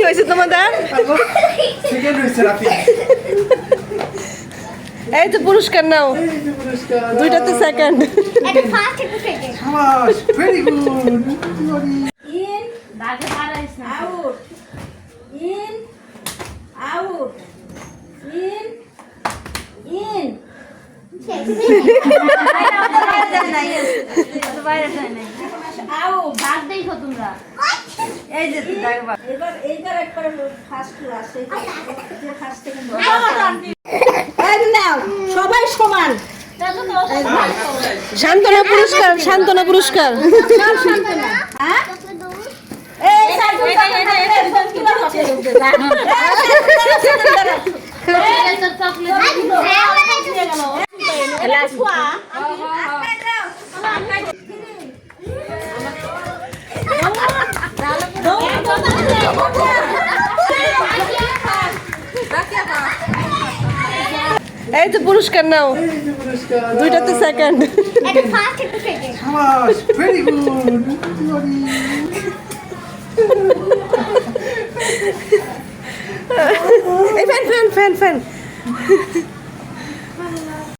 হয়েছে তোমাদের? এই যে পুরস্কার নাও, দুইটাতে second. Very good. In, out, in, out, in, in. এইবার একবারে ফার্স্ট ক্লাস, ফার্স্ট সেকেন্ড নাও, সবাই সমান। সান্ত্বনা পুরস্কার, সান্ত্বনা পুরস্কার। হ্যাঁ এই এই যে পুরস্কার নাও, দুইটাতে সেকেন্ড। Very good. এই ফ্যান ফ্যান ফ্যান ফ্যান